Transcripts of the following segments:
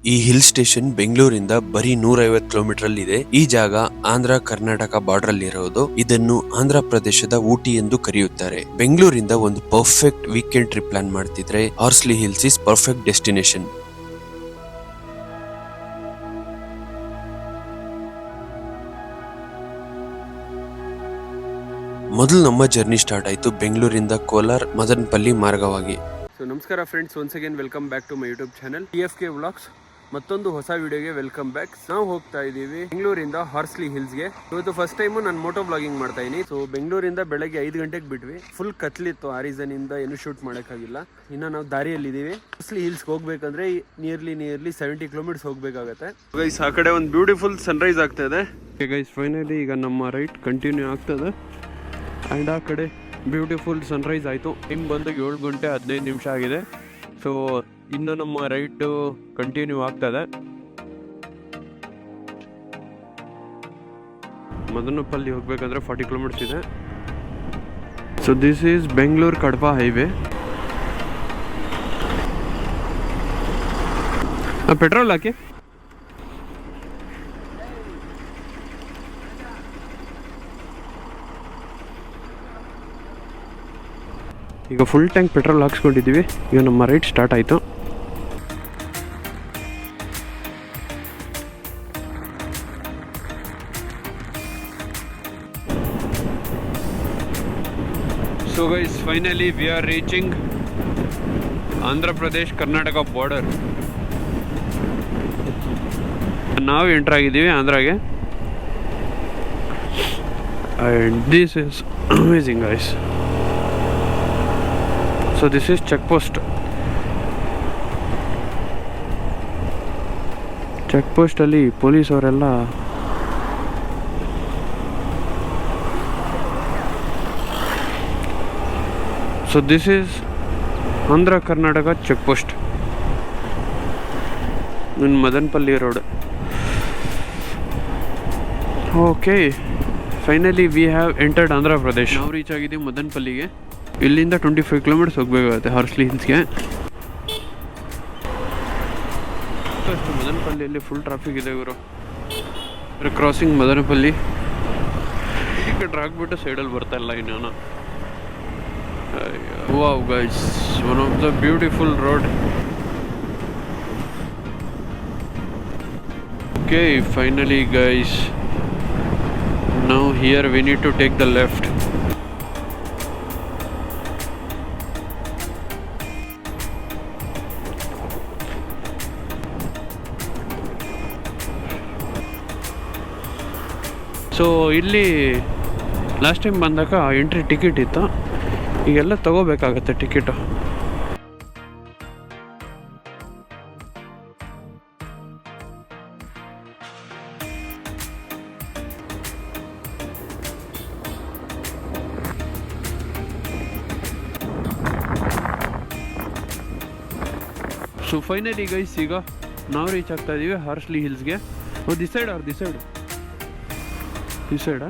ಈ hill station ಬೆಂಗಳೂರಿಂದ ಬರೀ 150 ಕಿಲೋಮೀಟರ್ ಅಲ್ಲಿ ಇದೆ. ಈ ಜಾಗ ಆಂಧ್ರ ಕರ್ನಾಟಕ ಬಾರ್ಡರ್ ಅಲ್ಲಿ ಇರೋದು. ಇದನ್ನು ಆಂಧ್ರ ಪ್ರದೇಶದ ಊಟಿ ಎಂದು ಕರೆಯುತ್ತಾರೆ. ಬೆಂಗಳೂರಿಂದ ಒಂದು ಪರ್ಫೆಕ್ಟ್ ವೀಕೆಂಡ್ ಟ್ರಿಪ್ ಪ್ಲಾನ್ ಮಾಡ್ತಿದ್ರೆ ಹಾರ್ಸ್ಲಿ ಹಿಲ್ಸ್ ಇಸ್ ಪರ್ಫೆಕ್ಟ್ ಡೆಸ್ಟಿನೇಷನ್. ಮೊದಲು ನಮ್ಮ ಜರ್ನಿ ಸ್ಟಾರ್ಟ್ ಆಯ್ತು ಬೆಂಗಳೂರಿಂದ ಕೋಲಾರ್ ಮದನಪಲ್ಲಿ ಮಾರ್ಗವಾಗಿ. ಸೊ ನಮಸ್ಕಾರ friends, once again welcome back to my YouTube channel TFK vlogs. ಮತ್ತೊಂದು ಹೊಸ ವಿಡಿಯೋಗೆ ವೆಲ್ಕಮ್ ಬ್ಯಾಕ್. ನಾವು ಹೋಗ್ತಾ ಇದ್ದೀವಿ ಬೆಂಗಳೂರಿಂದ ಹಾರ್ಸ್ಲಿ ಹಿಲ್ಸ್ಗೆ. ಇವತ್ತು ಫಸ್ಟ್ ಟೈಮು ನಾನು ಮೋಟೋ ಬ್ಲಾಗಿಂಗ್ ಮಾಡ್ತಾ ಇದೀನಿ. ಸೊ ಬೆಂಗಳೂರಿಂದ ಬೆಳಗ್ಗೆ 5 ಗಂಟೆಗೆ ಬಿಟ್ವಿ. ಫುಲ್ ಕತ್ಲಿತ್ತು, ಆ ರೀಸನ್ ಇಂದ ಏನು ಶೂಟ್ ಮಾಡೋಕ್ಕಾಗಿಲ್ಲ. ಇನ್ನು ನಾವು ದಾರಿಯಲ್ಲಿದ್ದೀವಿ. ಹಾರ್ಸ್ಲಿ ಹಿಲ್ಸ್ಗೆ ಹೋಗ್ಬೇಕಂದ್ರೆ ನಿಯರ್ಲಿ 70 ಕಿಲೋಮೀಟರ್ಸ್ ಹೋಗ್ಬೇಕಾಗತ್ತೆ. ಗೈಸ್, ಆ ಕಡೆ ಒಂದು ಬ್ಯೂಟಿಫುಲ್ ಸನ್ರೈಸ್ ಆಗ್ತಾ ಇದೆ. ಗೈಸ್, ಫೈನಲಿ ಈಗ ನಮ್ಮ ರೈಟ್ ಕಂಟಿನ್ಯೂ ಆಗ್ತದೆ. ಆ್ಯಂಡ್ ಆ ಕಡೆ ಬ್ಯೂಟಿಫುಲ್ ಸನ್ರೈಸ್ ಆಯಿತು. ಟೈಮ್ ಬಂದು 7 ಗಂಟೆ 15 ನಿಮಿಷ ಆಗಿದೆ. ಸೊ ಇನ್ನು ನಮ್ಮ ರೈಟು ಕಂಟಿನ್ಯೂ ಆಗ್ತದೆ. ಮದನಪಲ್ಲಿ ಹೋಗ್ಬೇಕಂದ್ರೆ 40 ಕಿಲೋಮೀಟರ್ಸ್ ಇದೆ. So this is Bengaluru Kadapa highway. Petrol ಹಾಕಿ. ಈಗ ಫುಲ್ ಟ್ಯಾಂಕ್ ಪೆಟ್ರೋಲ್ ಹಾಕ್ಸ್ಕೊಂಡಿದ್ದೀವಿ. ಈಗ ನಮ್ಮ ರೈಡ್ ಸ್ಟಾರ್ಟ್ ಆಯಿತು. So guys, finally we are reaching Andhra Pradesh Karnataka border. ನಾವು ಎಂಟರ್ ಆಗಿದ್ದೀವಿ ಆಂಧ್ರಾಗೆ. And this is amazing guys. So this is check post. Check ಪೋಸ್ಟಲ್ಲಿ ಪೊಲೀಸ್ ಅವರೆಲ್ಲ so this is Andhra Karnataka check post in Madanapalle road. Okay, finally we have entered Andhra Pradesh. ನಾವು reach ಆಗಿದ್ದೀವಿ ಮದನಪಲ್ಲಿಗೆ. ಇಲ್ಲಿಂದ 25 kilometres ಹೋಗಬೇಕಾಗುತ್ತೆ ಹಾರ್ಸ್ಲಿ ಹಿಲ್ಸ್ಗೆ. ಅಷ್ಟು ಮದನಪಲ್ಲಿಯಲ್ಲಿ ಫುಲ್ ಟ್ರಾಫಿಕ್ ಇದೆ ಇವರು. ಕ್ರಾಸಿಂಗ್ ಮದನಪಲ್ಲಿ. ಈ ಕಡೆ ಹಾಕ್ಬಿಟ್ಟು ಸೈಡಲ್ಲಿ ಬರ್ತಾ ಇಲ್ಲ ಇನ್ನೇನು. Wow guys, one of the beautiful road. Okay, finally guys, now here we need to take the left. So ಇಲ್ಲಿ ಲಾಸ್ಟ್ ಟೈಮ್ ಬಂದಾಗ ಎಂಟ್ರಿ ಟಿಕೆಟ್ ಇತ್ತು. ಈಗೆಲ್ಲ ತಗೋಬೇಕಾಗತ್ತೆ ಟಿಕೆಟು. ಸೊ ಫೈನಲಿ ಗೈಸ್, ಈಗ ನಾವು ರೀಚ್ ಆಗ್ತಾ ಇದ್ದೀವಿ ಹಾರ್ಸ್ಲಿ ಹಿಲ್ಸ್ಗೆ. This side or this side? ಈ ಸೈಡಾ?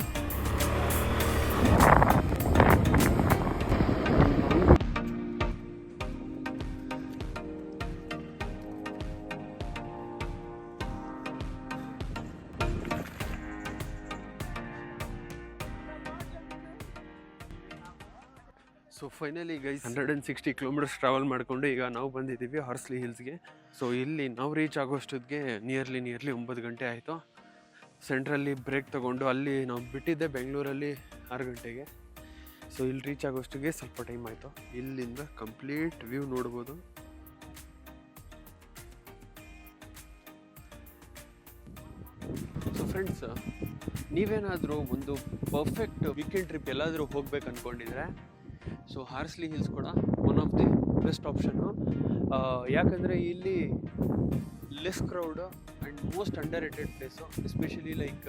So finally guys, 160 kilometres travel ಮಾಡಿಕೊಂಡು ಈಗ ನಾವು ಬಂದಿದ್ದೀವಿ ಹಾರ್ಸ್ಲಿ ಹಿಲ್ಸ್ಗೆ. ಸೊ ಇಲ್ಲಿ ನಾವು ರೀಚ್ ಆಗೋಷ್ಟೊತ್ತಿಗೆ ನಿಯರ್ಲಿ 9 ಗಂಟೆ ಆಯಿತು. ಸೆಂಟ್ರಲ್ಲಿ ಬ್ರೇಕ್ ತೊಗೊಂಡು, ಅಲ್ಲಿ ನಾವು ಬಿಟ್ಟಿದ್ದೆ ಬೆಂಗಳೂರಲ್ಲಿ 6 ಗಂಟೆಗೆ. ಸೊ ಇಲ್ಲಿ ರೀಚ್ ಆಗೋಷ್ಟಿಗೆ ಸ್ವಲ್ಪ ಟೈಮ್ ಆಯಿತು. ಇಲ್ಲಿಂದ ಕಂಪ್ಲೀಟ್ ವ್ಯೂ ನೋಡ್ಬೋದು. ಸೊ ಫ್ರೆಂಡ್ಸ್, ನೀವೇನಾದರೂ ಒಂದು ಪರ್ಫೆಕ್ಟ್ ವೀಕೆಂಡ್ ಟ್ರಿಪ್ ಎಲ್ಲಾದರೂ ಹೋಗ್ಬೇಕು ಅಂದ್ಕೊಂಡಿದ್ರೆ ಸೊ ಹಾರ್ಸ್ಲಿ ಹಿಲ್ಸ್ ಕೂಡ one of the best option. ಯಾಕಂದರೆ ಇಲ್ಲಿ less crowd and most under rated place. Especially like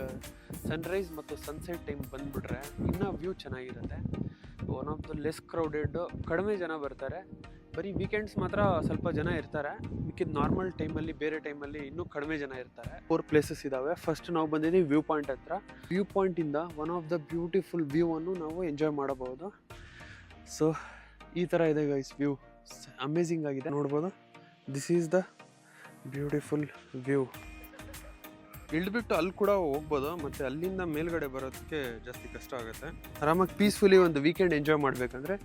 Sunrise ಮತ್ತು ಸನ್ಸೆಟ್ ಟೈಮ್ ಬಂದುಬಿಟ್ರೆ ಇನ್ನೂ ವ್ಯೂ ಚೆನ್ನಾಗಿರುತ್ತೆ. One of the less crowded, ಕಡಿಮೆ ಜನ ಬರ್ತಾರೆ. ಬರೀ ವೀಕೆಂಡ್ಸ್ ಮಾತ್ರ ಸ್ವಲ್ಪ ಜನ ಇರ್ತಾರೆ. ಮಿಕ್ಕಿದ ನಾರ್ಮಲ್ ಟೈಮಲ್ಲಿ, ಬೇರೆ ಟೈಮಲ್ಲಿ ಇನ್ನೂ ಕಡಿಮೆ ಜನ ಇರ್ತಾರೆ. 4 ಪ್ಲೇಸಸ್ ಇದ್ದಾವೆ. ಫಸ್ಟ್ ನಾವು ಬಂದಿದ್ದೀವಿ ವ್ಯೂ ಪಾಯಿಂಟ್ ಹತ್ರ. ವ್ಯೂ ಪಾಯಿಂಟಿಂದ ಒನ್ ಆಫ್ ದ ಬ್ಯೂಟಿಫುಲ್ ವ್ಯೂವನ್ನು ನಾವು ಎಂಜಾಯ್ ಮಾಡಬಹುದು. ಸೊ ಈ ಥರ ಇದೆ ಗೈಸ್ ವ್ಯೂ. ಅಮೇಝಿಂಗ್ ಆಗಿದೆ, ನೋಡ್ಬೋದು. This is the beautiful view. ಇಳಿದ್ಬಿಟ್ಟು ಅಲ್ಲಿ ಕೂಡ ಹೋಗ್ಬೋದು, ಮತ್ತು ಅಲ್ಲಿಂದ ಮೇಲ್ಗಡೆ ಬರೋದಕ್ಕೆ ಜಾಸ್ತಿ ಕಷ್ಟ ಆಗುತ್ತೆ. ಆರಾಮಾಗಿ ಪೀಸ್ಫುಲಿ ಒಂದು ವೀಕೆಂಡ್ ಎಂಜಾಯ್ ಮಾಡಬೇಕಂದ್ರೆ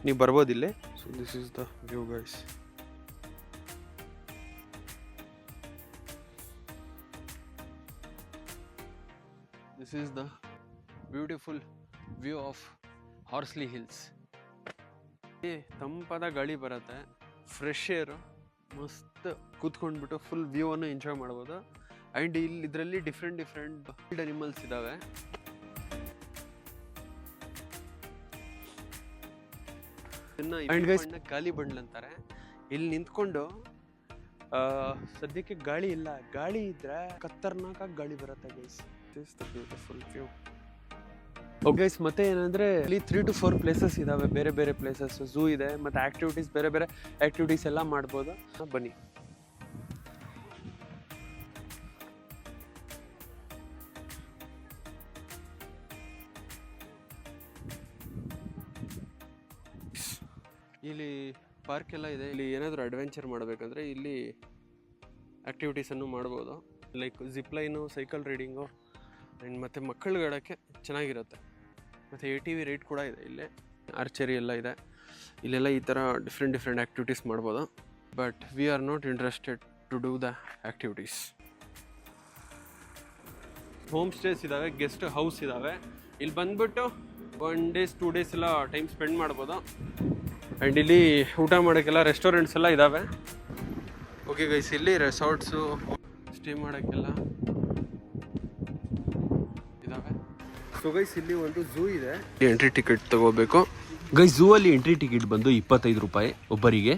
ನೀವು ಬರ್ಬೋದಿಲ್ಲೇ. So this is the view guys. This is the beautiful view of Horsley hills. ತಂಪಾದ ಗಾಳಿ ಬರುತ್ತೆ, ಫ್ರೆಶ್ ಏರು, ಮಸ್ತ್ ಕೂತ್ಕೊಂಡ್ಬಿಟ್ಟು ಫುಲ್ ವ್ಯೂ ಅನ್ನು ಎಂಜಾಯ್ ಮಾಡ್ಬೋದು. ಆ್ಯಂಡ್ ಇಲ್ಲಿ ಇದರಲ್ಲಿ ಡಿಫ್ರೆಂಟ್ ವೈಲ್ಡ್ ಅನಿಮಲ್ಸ್ ಇದ್ದಾವೆ. ಗಾಲಿ ಬಂಡ್ಲ್ ಅಂತಾರೆ. ಇಲ್ಲಿ ನಿಂತ್ಕೊಂಡು ಸದ್ಯಕ್ಕೆ ಗಾಳಿ ಇಲ್ಲ, ಗಾಳಿ ಇದ್ರೆ ಖತರ್ನಾಕಾಗಿ ಗಾಳಿ ಬರುತ್ತೆ ಗೈಸ್. Beautiful view. ಗೈಸ್ ಮತ್ತೆ ಏನಂದ್ರೆ ಇಲ್ಲಿ 3 to 4 ಪ್ಲೇಸಸ್ ಇದಾವೆ, ಬೇರೆ ಬೇರೆ ಪ್ಲೇಸಸ್. ಝೂ ಇದೆ, ಮತ್ತೆ ಆಕ್ಟಿವಿಟೀಸ್, ಬೇರೆ ಬೇರೆ ಆಕ್ಟಿವಿಟೀಸ್ ಎಲ್ಲ ಮಾಡ್ಬೋದು. ಬನ್ನಿ. ಇಲ್ಲಿ ಪಾರ್ಕ್ ಎಲ್ಲ ಇದೆ. ಇಲ್ಲಿ ಏನಾದರೂ ಅಡ್ವೆಂಚರ್ ಮಾಡಬೇಕಂದ್ರೆ ಇಲ್ಲಿ ಆ್ಯಕ್ಟಿವಿಟೀಸನ್ನು ಮಾಡ್ಬೋದು. Like zip line, cycle riding, and ಮತ್ತು ಮಕ್ಕಳಿಗೆ ಆಡೋಕ್ಕೆ ಚೆನ್ನಾಗಿರುತ್ತೆ. ಮತ್ತು ATV ರೈಡ್ ಕೂಡ ಇದೆ ಇಲ್ಲೇ. ಆರ್ಚರಿ ಎಲ್ಲ ಇದೆ ಇಲ್ಲೆಲ್ಲ. ಈ ಥರ ಡಿಫ್ರೆಂಟ್ ಆ್ಯಕ್ಟಿವಿಟೀಸ್ ಮಾಡ್ಬೋದು. But we are not interested to do the activities. Home stays ಇದ್ದಾವೆ, ಗೆಸ್ಟ್ ಹೌಸ್ ಇದ್ದಾವೆ. ಇಲ್ಲಿ ಬಂದುಬಿಟ್ಟು 1 days 2 days ಎಲ್ಲ ಟೈಮ್ ಸ್ಪೆಂಡ್ ಮಾಡ್ಬೋದು. ಆ್ಯಂಡ್ ಇಲ್ಲಿ ಊಟ ಮಾಡೋಕ್ಕೆಲ್ಲ ರೆಸ್ಟೋರೆಂಟ್ಸ್ ಎಲ್ಲ ಇದ್ದಾವೆ. ಓಕೆ ಗೈಸ್, ಇಲ್ಲಿ ರೆಸಾರ್ಟ್ಸು, ಸ್ಟೇ ಮಾಡೋಕ್ಕೆಲ್ಲ ಇದ್ದಾವೆ. ಸೊ ಗೈಸ್, ಇಲ್ಲಿ ಒಂದು ಝೂ ಇದೆ. ಎಂಟ್ರಿ ಟಿಕೆಟ್ ತಗೋಬೇಕು ಗೈಸ್. ಝೂ ಅಲ್ಲಿ ಎಂಟ್ರಿ ಟಿಕೆಟ್ ಬಂದು 25 ರೂಪಾಯಿ ಒಬ್ಬರಿಗೆ.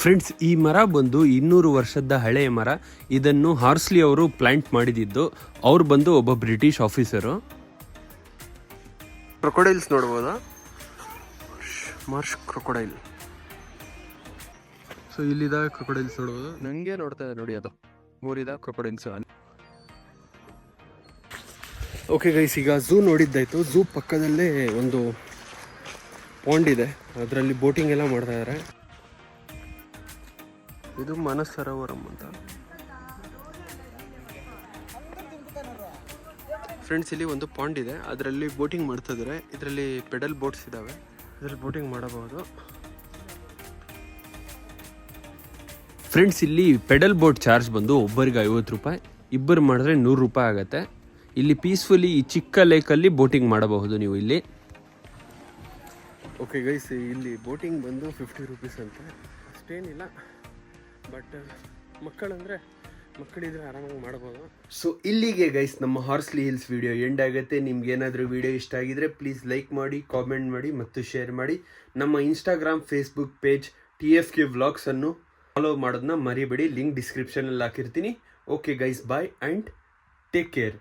ಫ್ರೆಂಡ್ಸ್, ಈ ಮರ ಬಂದು 200 ವರ್ಷದ ಹಳೆಯ ಮರ. ಇದನ್ನು ಹಾರ್ಸ್ಲಿ ಅವರು ಪ್ಲಾಂಟ್ ಮಾಡಿದ್ದು. ಅವ್ರು ಬಂದು ಒಬ್ಬ ಬ್ರಿಟಿಷ್ ಆಫೀಸರು. ಕ್ರೊಕೊಡೈಲ್ಸ್ ನೋಡ್ಬೋದಾ? Marsh crocodile. ಸೊ ಇಲ್ಲಿದಾಗ ಕ್ರೊಕೊಡೈಲ್ಸ್ ನೋಡ್ಬೋದು. ನನಗೆ ನೋಡ್ತಾ ಇದೆ ನೋಡಿ, ಅದು 3 ಕ್ರೊಕೊಡೈಲ್ಸ್. ಓಕೆ ಗೈಸ್, ಈಗ ಝೂ ನೋಡಿದ್ದಾಯ್ತು. ಝೂ ಪಕ್ಕದಲ್ಲೇ ಒಂದು ಪಾಂಡ್ ಇದೆ, ಅದರಲ್ಲಿ ಬೋಟಿಂಗ್ ಎಲ್ಲ ಮಾಡ್ತಾ ಇದ್ದಾರೆ. ಇದು ಮಾನಸ್ ಸರೋವರಂ ಅಂತ. ಫ್ರೆಂಡ್ಸ್, ಇಲ್ಲಿ ಒಂದು ಪಾಂಡ್ ಇದೆ, ಅದರಲ್ಲಿ ಬೋಟಿಂಗ್ ಮಾಡ್ತಾ ಇದ್ದಾರೆ. ಇದರಲ್ಲಿ ಪೆಡಲ್ ಬೋಟ್ಸ್ ಇದ್ದಾವೆ, ಇದರಲ್ಲಿ ಬೋಟಿಂಗ್ ಮಾಡಬಹುದು. ಫ್ರೆಂಡ್ಸ್, ಇಲ್ಲಿ ಪೆಡಲ್ ಬೋಟ್ ಚಾರ್ಜ್ ಬಂದು ಒಬ್ಬರಿಗೆ 50 ರೂಪಾಯಿ, ಇಬ್ಬರು ಮಾಡಿದ್ರೆ 100 ರೂಪಾಯಿ ಆಗುತ್ತೆ. ಇಲ್ಲಿ ಪೀಸ್ಫುಲಿ ಈ ಚಿಕ್ಕ ಲೇಕಲ್ಲಿ ಬೋಟಿಂಗ್ ಮಾಡಬಹುದು ನೀವು ಇಲ್ಲಿ. ಓಕೆ ಗೈಸ್, ಇಲ್ಲಿ ಬೋಟಿಂಗ್ ಬಂದು 50 ರೂಪೀಸ್ ಅಂತ, ಅಷ್ಟೇನಿಲ್ಲ. ಬಟ್ ಮಕ್ಕಳಿದ್ರೆ ಆರಾಮಾಗಿ ಮಾಡ್ಬೋದು. ಸೊ ಇಲ್ಲಿಗೆ ಗೈಸ್ ನಮ್ಮ ಹಾರ್ಸ್ಲಿ ಹಿಲ್ಸ್ ವಿಡಿಯೋ ಎಂಡ್ ಆಗುತ್ತೆ. ನಿಮ್ಗೆ ಏನಾದರೂ ವಿಡಿಯೋ ಇಷ್ಟ ಆಗಿದ್ರೆ ಪ್ಲೀಸ್ ಲೈಕ್ ಮಾಡಿ, ಕಾಮೆಂಟ್ ಮಾಡಿ ಮತ್ತು ಶೇರ್ ಮಾಡಿ. ನಮ್ಮ Instagram, Facebook page TFK vlogs ಅನ್ನು ಫಾಲೋ ಮಾಡೋದನ್ನ ಮರಿಬೇಡಿ. ಲಿಂಕ್ ಡಿಸ್ಕ್ರಿಪ್ಷನಲ್ಲಿ ಹಾಕಿರ್ತೀನಿ. Okay guys, bye and take care.